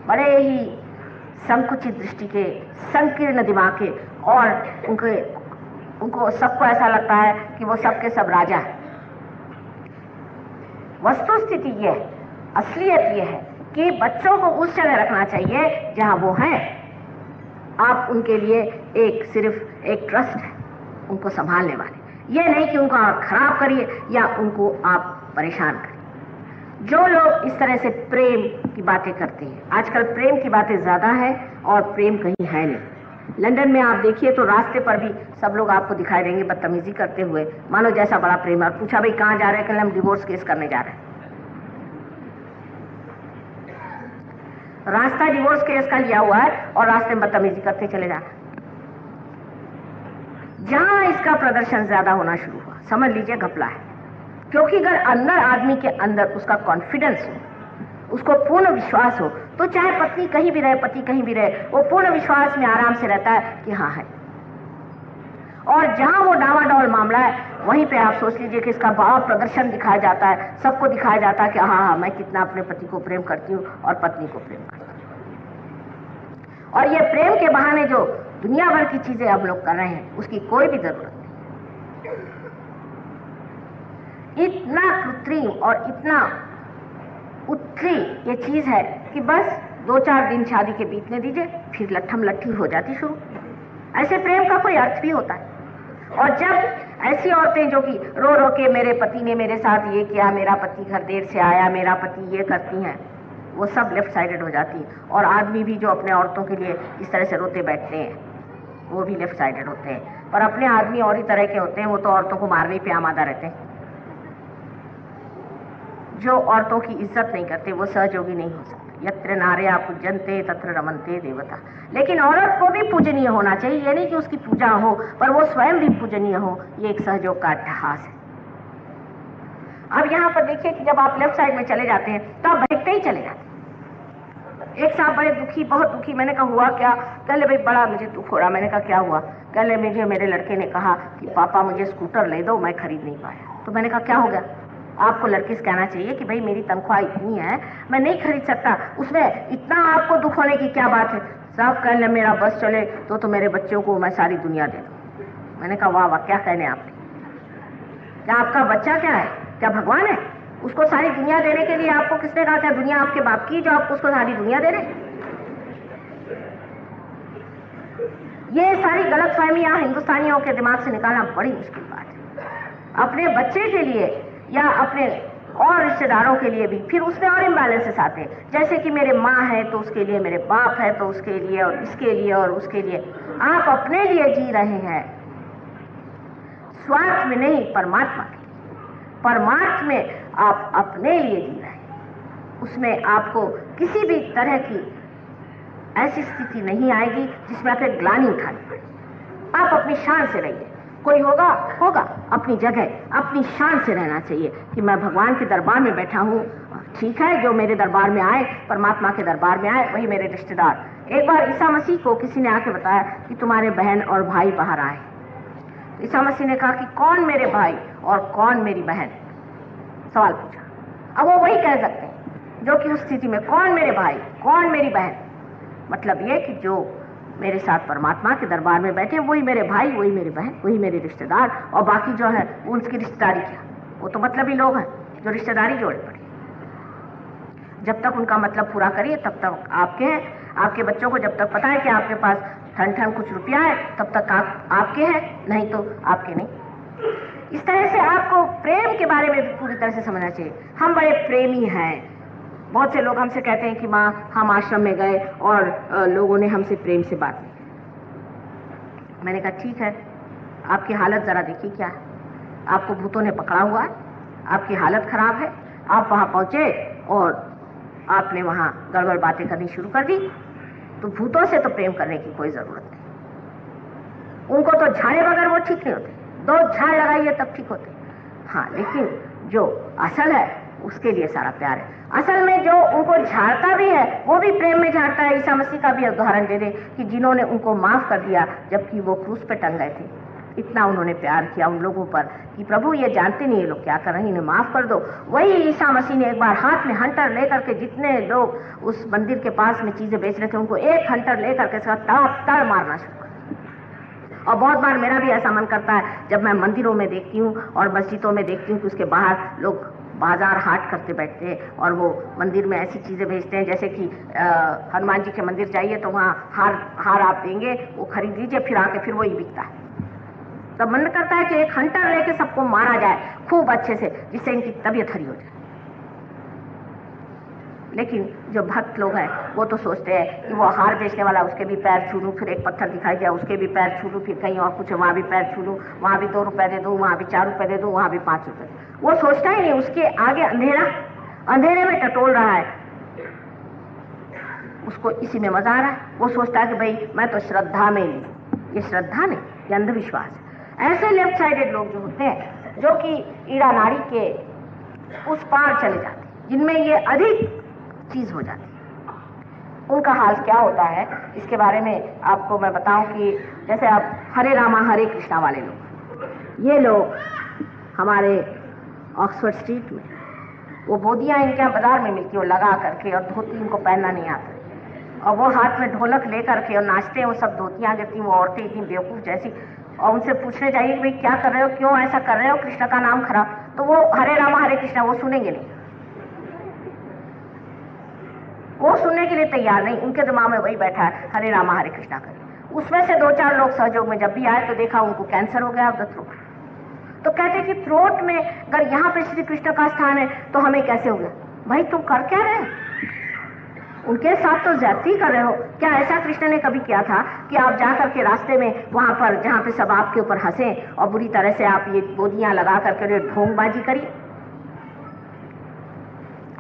बड़े ही संकुचित दृष्टि के, संकीर्ण दिमाग के, और उनको सबको ऐसा लगता है कि वो सबके सब राजा है। वस्तु स्थिति ये है, असलियत ये है कि बच्चों को उस जगह रखना चाहिए जहां वो हैं। आप उनके लिए सिर्फ एक ट्रस्ट है, उनको संभालने वाले। ये नहीं कि उनको आप खराब करिए या उनको आप परेशान करिए। जो लोग इस तरह से प्रेम की बातें करते हैं, आजकल प्रेम की बातें ज्यादा है और प्रेम कहीं है नहीं। लंदन में आप देखिए तो रास्ते पर भी सब लोग आपको दिखाई देंगे बदतमीजी करते हुए, मानो जैसा बड़ा प्रेम है। पूछा भाई कहाँ जा रहे हैं? कल हम डिवोर्स केस करने जा रहे हैं। रास्ता डिवोर्स केस का लिया हुआ है और रास्ते में बदतमीजी करते चले जा रहे हैं। जहां इसका प्रदर्शन ज्यादा होना शुरू हुआ, समझ लीजिए घपला है। क्योंकि अगर अंदर आदमी के अंदर उसका कॉन्फिडेंस हो, उसको पूर्ण विश्वास हो, तो चाहे पत्नी कहीं भी रहे, पति कहीं भी रहे, वो पूर्ण विश्वास में आराम से रहता है कि हाँ है। और जहां वो डावाडोल मामला है, वहीं पे आप सोच लीजिए कि इसका भाव प्रदर्शन दिखाया जाता है, सबको दिखाया जाता है कि हाँ मैं कितना अपने पति को प्रेम करती हूँ और पत्नी को प्रेम करती हूँ। और ये प्रेम के बहाने जो दुनिया भर की चीजें अब लोग कर रहे हैं, उसकी कोई भी जरूरत नहीं। इतना कृत्रिम और इतना उत्तरी ये चीज है कि बस 2-4 दिन शादी के बीतने दीजिए, फिर लट्ठम लट्ठी हो जाती शुरू। ऐसे प्रेम का कोई अर्थ भी होता है? और जब ऐसी औरतें जो कि रो रो के मेरे पति ने मेरे साथ ये किया, मेरा पति घर देर से आया, मेरा पति ये करती हैं, वो सब लेफ्ट साइडेड हो जाती हैं। और आदमी भी जो अपने औरतों के लिए इस तरह से रोते बैठते हैं, वो भी लेफ्ट साइडेड होते हैं। पर अपने आदमी और ही तरह के होते हैं, वो तो औरतों को मारने पे आमादा रहते हैं। जो औरतों की इज्जत नहीं करते वो सहयोगी नहीं हो सकते। यत्र नार्या पूज्यन्ते तत्र रमन्ते देवता। लेकिन औरत को भी पूजनीय होना चाहिए, ये नहीं कि उसकी पूजा हो, पर वो स्वयं भी पूजनीय हो। ये एक सहयोग का अट्टहास है। अब यहाँ पर देखिए कि जब आप लेफ्ट साइड में चले जाते हैं तो आप भटकते ही चले जाते हैं। एक साहब बड़े दुखी, बहुत दुखी। मैंने कहा हुआ क्या? कहले भाई बड़ा मुझे दुख हो रहा। मैंने कहा क्या हुआ? कहले मुझे मेरे लड़के ने कहा कि पापा मुझे स्कूटर ले दो, मैं खरीद नहीं पाया। तो मैंने कहा क्या हो गया? आपको लड़के से कहना चाहिए कि भाई मेरी तनख्वाह इतनी है, मैं नहीं खरीद सकता, उसमें इतना आपको दुख होने की क्या बात है? साहब कहने मेरा बस चले तो मेरे बच्चों को मैं सारी दुनिया दे दूं। मैंने कहा वाह वाह, क्या कहने आपने? क्या आपका बच्चा क्या है? क्या भगवान है? उसको सारी दुनिया देने के लिए आपको किसने कहा? क्या दुनिया आपके बाप की जो आपको उसको सारी दुनिया दे रहे? ये सारी गलतफहमियां हिंदुस्तानियों के दिमाग से निकालना बड़ी मुश्किल बात है। अपने बच्चे के लिए या अपने और रिश्तेदारों के लिए भी फिर उसमें और इम्बैलेंसेस आते हैं। जैसे कि मेरे माँ है तो उसके लिए, मेरे बाप है तो उसके लिए, और इसके लिए और उसके लिए। आप अपने लिए जी रहे हैं, स्वार्थ में नहीं, परमात्मा के लिए। परमार्थ में आप अपने लिए जी रहे हैं। उसमें आपको किसी भी तरह की ऐसी स्थिति नहीं आएगी जिसमें आपको ग्लानि उठानी पड़े। आप अपनी शान से रहिए। कोई होगा अपनी जगह, अपनी शान से रहना चाहिए कि मैं भगवान के दरबार में बैठा हूँ। ठीक है, जो मेरे दरबार में आए, परमात्मा के दरबार में आए, वही मेरे रिश्तेदार। एक बार ईसा मसीह को किसी ने आके बताया कि तुम्हारे बहन और भाई बाहर आए। ईसा मसीह ने कहा कि कौन मेरे भाई और कौन मेरी बहन? सवाल पूछा। अब वो वही कह सकते हैं जो कि उस स्थिति में कौन मेरे भाई, कौन मेरी बहन। मतलब ये कि जो मेरे साथ परमात्मा के दरबार में बैठे वही मेरे भाई, वही मेरी बहन, वही मेरे रिश्तेदार, और बाकी जो है उनकी रिश्तेदारी क्या, वो तो मतलब ही लोग हैं जो रिश्तेदारी जोड़े पड़े। जब तक उनका मतलब पूरा करिए तब तक आपके हैं। आपके बच्चों को जब तक पता है कि आपके पास ठन कुछ रुपया है तब तक आपके हैं, नहीं तो आपके नहीं। इस तरह से आपको प्रेम के बारे में भी पूरी तरह से समझना चाहिए। हम बड़े प्रेमी हैं। बहुत से लोग हमसे कहते हैं कि माँ हम आश्रम में गए और लोगों ने हमसे प्रेम से बात की। मैंने कहा ठीक है, आपकी हालत जरा देखिए क्या है। आपको भूतों ने पकड़ा हुआ है, आपकी हालत खराब है। आप वहां पहुंचे और आपने वहां गड़बड़ बातें करनी शुरू कर दी। तो भूतों से तो प्रेम करने की कोई जरूरत नहीं। उनको तो झाड़े बगैर वो ठीक नहीं होते, 2 झाड़ लगाइए तब ठीक होते। हाँ, लेकिन जो असल है उसके लिए सारा प्यार है। असल में जो उनको झाड़ता भी है वो भी प्रेम में झाड़ता है। ईसा मसीह का भी उदाहरण दे दे कि जिन्होंने उनको माफ कर दिया जबकि वो क्रूस पे टंग गए थे, इतना उन्होंने प्यार किया उन लोगों पर कि प्रभु ये जानते नहीं ये लोग क्या कर रहे हैं, इन्हें माफ कर दो। वही ईसा मसीह ने एक बार हाथ में हंटर लेकर के जितने लोग उस मंदिर के पास में चीजें बेच रहे थे उनको एक हंटर लेकर के तड़ मारना शुरू कर। और बहुत बार मेरा भी ऐसा मन करता है जब मैं मंदिरों में देखती हूँ और मस्जिदों में देखती हूँ कि उसके बाहर लोग बाजार हाट करते बैठते हैं और वो मंदिर में ऐसी चीजें बेचते हैं जैसे कि हनुमान जी के मंदिर जाइए तो वहाँ हार आप देंगे, वो खरीद लीजिए, फिर आके फिर वही बिकता है। तब मन करता है कि एक हंटर लेके सबको मारा जाए खूब अच्छे से, जिससे इनकी तबीयत हरी हो जाए। लेकिन जो भक्त लोग हैं वो तो सोचते हैं कि वो हार बेचने वाला उसके भी पैर छू लूं, फिर एक पत्थर दिखाई दिया उसके भी पैर छू लूं, फिर कहीं और कुछ वहां भी पैर छू लूं, वहां भी 2 रुपए दे दूं, वहां भी 4 रुपए दे दूं, वहां भी 5 रुपए। वो सोचता ही नहीं, उसके आगे अंधेरे में टटोल रहा है, उसको इसी में मजा आ रहा है। वो सोचता है कि भाई मैं तो श्रद्धा में ही, ये श्रद्धा नहीं, ये अंधविश्वास है। ऐसे लेफ्ट साइडेड लोग जो होते हैं जो कि ईड़ा नाड़ी के उस पार चले जाते हैं, जिनमें ये अधिक चीज हो जाती है, उनका हाल क्या होता है इसके बारे में आपको मैं बताऊं कि जैसे आप हरे रामा हरे कृष्णा वाले लोग, ये लोग हमारे ऑक्सफोर्ड स्ट्रीट में वो बोदियां इनके यहाँ बाजार में मिलती है, वो लगा करके, और धोती इनको पहनना नहीं आता, और वो हाथ में ढोलक लेकर के और नाचते हैं, वो सब धोतियां गिरती, वो औरतें इतनी बेवकूफ जैसी, और उनसे पूछने चाहिए भाई क्या कर रहे हो, क्यों ऐसा कर रहे हो, कृष्ण का नाम खराब, तो वो हरे रामा हरे कृष्णा वो सुनेंगे नहीं, वो सुनने के लिए तैयार नहीं, उनके दिमाग में वही बैठा है हरे रामा हरे कृष्णा कर। उसमें से 2-4 लोग सहयोग में जब भी आए तो देखा उनको कैंसर हो गया ऑफ द थ्रोट। तो कहते कि थ्रोट में अगर यहाँ पे श्री कृष्ण का स्थान है तो हमें कैसे हो गया? भाई तुम कर क्या रहे हो? उनके साथ तो ज्यादती कर रहे हो। क्या ऐसा कृष्ण ने कभी किया था कि आप जाकर के रास्ते में वहां पर जहाँ पे सब आपके ऊपर हंसे और बुरी तरह से आप ये बोदियां लगा करके ढोंगबाजी करी?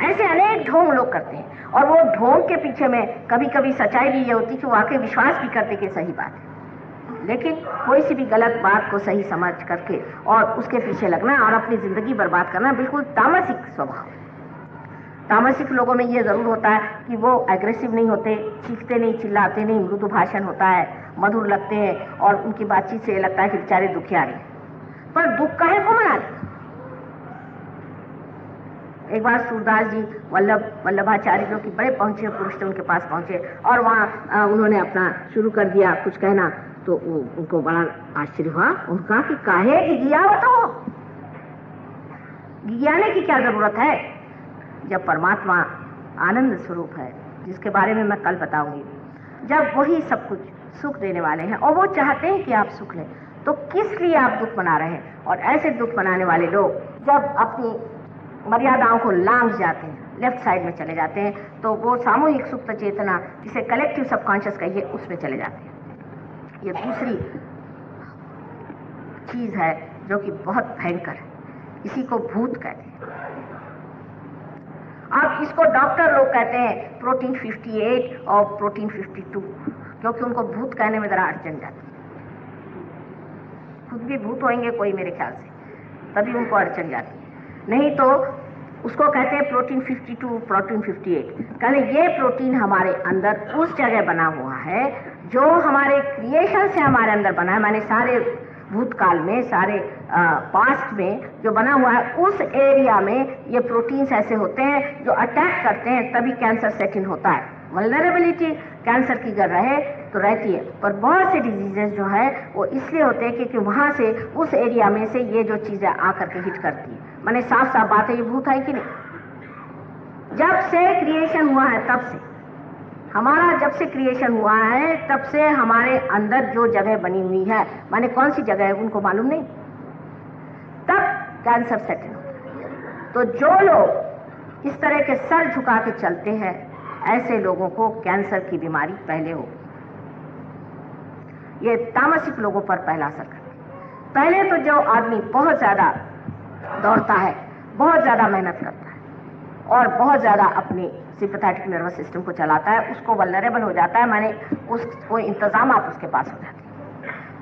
ऐसे अनेक ढोंग लोग करते हैं, और वो ढोंग के पीछे में कभी कभी सच्चाई भी ये होती कि वाकई विश्वास भी करते कि सही बात है, लेकिन कोई सी भी गलत बात को सही समझ करके और उसके पीछे लगना और अपनी जिंदगी बर्बाद करना बिल्कुल तामसिक स्वभाव है। तामसिक लोगों में ये जरूर होता है कि वो एग्रेसिव नहीं होते, चीखते नहीं, चिल्लाते नहीं, मृदु भाषण होता है, मधुर लगते हैं, और उनकी बातचीत से लगता है कि बेचारे दुखियारी हैं, पर दुख काहे को मना रहे? एक बार सूरदास जी वल्लभाचार्य जो कि बड़े पहुंचे पुरुष थे उनके पास पहुंचे, और वहाँ उन्होंने अपना शुरू कर दिया कुछ कहना, तो उनको बड़ा आश्चर्य हुआ। उनका कि काहे गिगिया बताओ, गिगियाने की क्या जरूरत है जब परमात्मा आनंद स्वरूप है, जिसके बारे में मैं कल बताऊंगी। जब वही सब कुछ सुख देने वाले हैं और वो चाहते हैं कि आप सुख लें, तो किस लिए आप दुख मना रहे हैं? और ऐसे दुख मनाने वाले लोग जब अपनी मर्यादाओं को लांघ जाते हैं, लेफ्ट साइड में चले जाते हैं, तो वो सामूहिक सुप्त चेतना, जिसे कलेक्टिव सबकॉन्शियस कहिए, उसमें चले जाते हैं। ये दूसरी चीज है जो कि बहुत भयंकर है, इसी को भूत कहते हैं। अब इसको डॉक्टर लोग कहते हैं प्रोटीन 58 और प्रोटीन 52, क्योंकि उनको भूत कहने में जरा अड़चन जाती है। खुद भी भूत होंगे कोई मेरे ख्याल से, तभी उनको अड़चन जाती है, नहीं तो उसको कहते हैं प्रोटीन 52, प्रोटीन 58। कहले ये प्रोटीन हमारे अंदर उस जगह बना हुआ है जो हमारे क्रिएशन से हमारे अंदर बना है, माने सारे भूतकाल में, सारे पास्ट में जो बना हुआ है, उस एरिया में ये प्रोटीन्स ऐसे होते हैं जो अटैक करते हैं, तभी कैंसर सेट इन होता है। वल्नरेबिलिटी कैंसर की अगर रहे तो रहती है, पर बहुत से डिजीजेस जो है वो इसलिए होते हैं क्योंकि वहां से, उस एरिया में से ये जो चीजें आकर के हिट करती है। माने साफ साफ बात है, ये भूत है कि नहीं? जब से क्रिएशन हुआ है तब से, हमारा जब से क्रिएशन हुआ है तब से हमारे अंदर जो जगह बनी हुई है, माने कौन सी जगह है उनको मालूम नहीं, तब कैंसर सेट इन होता है। तो जो लोग इस तरह के सर झुका के चलते हैं, ऐसे लोगों को कैंसर की बीमारी पहले हो। ये तामसिक लोगों पर पहला असर करती है। पहले तो जो आदमी बहुत ज्यादा दौड़ता है, बहुत ज्यादा मेहनत करता है और बहुत ज्यादा अपनी सिंपैथेटिक नर्वस सिस्टम को चलाता है, उसको वल्नरेबल हो जाता है, माने उसको इंतजामात उसके पास हो जाते हैं।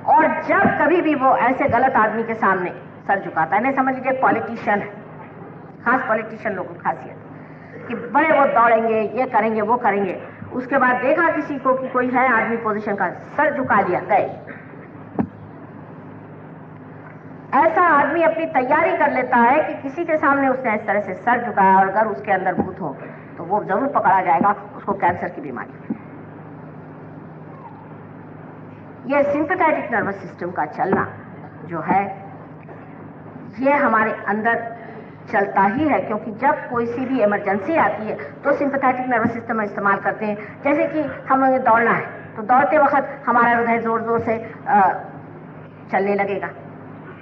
और जब कभी भी वो ऐसे गलत आदमी के सामने सर झुकाता है, नहीं समझ लीजिए पॉलिटिशियन है, खास पॉलिटिशियन लोगों की खासियत कि बड़े वो दौड़ेंगे, ये करेंगे, वो करेंगे, उसके बाद देखा किसी को कि कोई है आदमी पोजीशन का, सर झुका दिया, गए। ऐसा आदमी अपनी तैयारी कर लेता है कि किसी के सामने उसने इस तरह से सर झुकाया और अगर उसके अंदर भूत हो तो वो जरूर पकड़ा जाएगा, उसको कैंसर की बीमारी। ये सिंपैथेटिक नर्वस सिस्टम का चलना जो है ये हमारे अंदर चलता ही है, क्योंकि जब कोई सी भी इमरजेंसी आती है तो सिंपैथेटिक नर्वस सिस्टम इस्तेमाल करते हैं। जैसे कि हमें दौड़ना है तो दौड़ते वक्त हमारा हृदय जोर जोर से चलने लगेगा,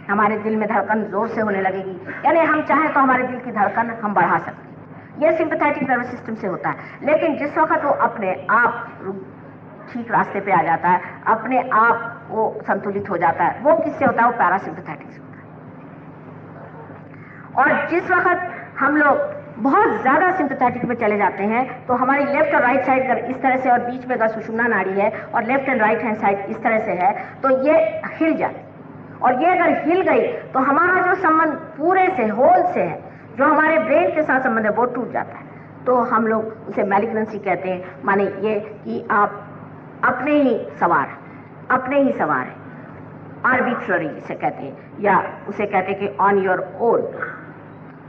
हमारे दिल में धड़कन जोर से होने लगेगी, यानी हम चाहें तो हमारे दिल की धड़कन हम बढ़ा सकते हैं। यह सिंपैथेटिक नर्वस सिस्टम से होता है। लेकिन जिस वक्त वो अपने आप ठीक रास्ते पे आ जाता है, अपने आप वो संतुलित हो जाता है, वो किससे होता है? वो पैरासिम्पैथेटिक से होता है। और जिस वक्त हम लोग बहुत ज्यादा सिंपैथेटिक में चले जाते हैं तो हमारी लेफ्ट और राइट साइड अगर इस तरह से और बीच में अगर सुषुम्ना नाड़ी है और left and right hand side इस तरह से है तो ये हिल जाती, और ये अगर हिल गई तो हमारा जो संबंध पूरे से होल से है, जो हमारे ब्रेन के साथ संबंध है, वो टूट जाता है। तो हम लोग उसे मैलिग्नेंसी कहते हैं। माने ये कि आप अपने ही सवार हैं, आर्बिट्ररी जिसे कहते हैं, या उसे कहते हैं कि ऑन योर ओन,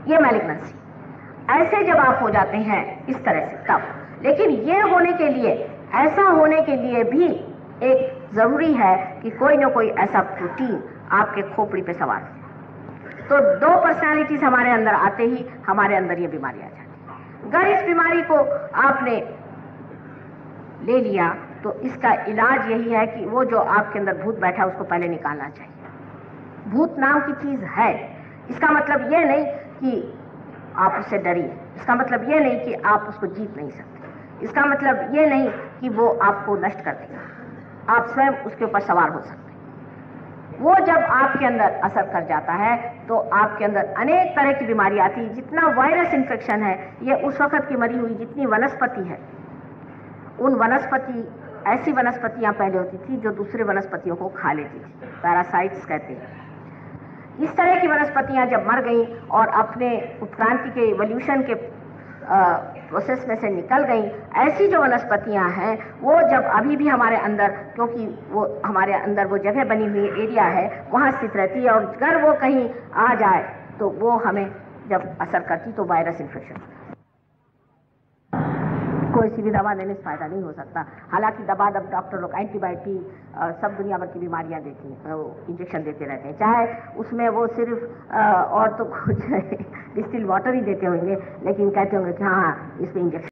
ये मैलिग्नेंसी। ऐसे जब आप हो जाते हैं इस तरह से तब, लेकिन ये होने के लिए, ऐसा होने के लिए भी एक जरूरी है कि कोई ना कोई ऐसा प्रोटीन आपके खोपड़ी पे सवार हो। तो दो पर्सनालिटीज हमारे अंदर आते ही हमारे अंदर ये बीमारी आ जाती है। अगर इस बीमारी को आपने ले लिया तो इसका इलाज यही है कि वो जो आपके अंदर भूत बैठा है उसको पहले निकालना चाहिए। भूत नाम की चीज है, इसका मतलब ये नहीं कि आप उससे डरिए, इसका मतलब ये नहीं कि आप उसको जीत नहीं सकते, इसका मतलब ये नहीं कि वो आपको नष्ट कर देगा, आप स्वयं उसके ऊपर सवार हो सकते हैं। वो जब आपके अंदर असर कर जाता है तो आपके अंदर अनेक तरह की बीमारी आती है। जितना वायरस इन्फेक्शन है ये उस वक्त की मरी हुई जितनी वनस्पति है, ऐसी वनस्पतियां पहले होती थी जो दूसरे वनस्पतियों को खा लेती थी, पैरासाइट्स कहते हैं। इस तरह की वनस्पतियां जब मर गईं और अपने उत्क्रांति के इवोल्यूशन के प्रोसेस में से निकल गई, ऐसी जो वनस्पतियां हैं वो जब अभी भी हमारे अंदर, क्योंकि वो हमारे अंदर वो जगह बनी हुई एरिया है वहां स्थित रहती है, और अगर वो कहीं आ जाए तो वो हमें जब असर करती तो वायरस इन्फेक्शन, कोई सी भी दवा लेने से फायदा नहीं हो सकता। हालांकि दबा डॉक्टर लोग एंटीबायोटिक सब दुनिया भर की बीमारियां देती हैं, इंजेक्शन देते रहते हैं, चाहे उसमें वो सिर्फ और तो कुछ डिस्टिल वाटर ही देते होंगे, लेकिन कहते होंगे कि हाँ इसमें इंजेक्शन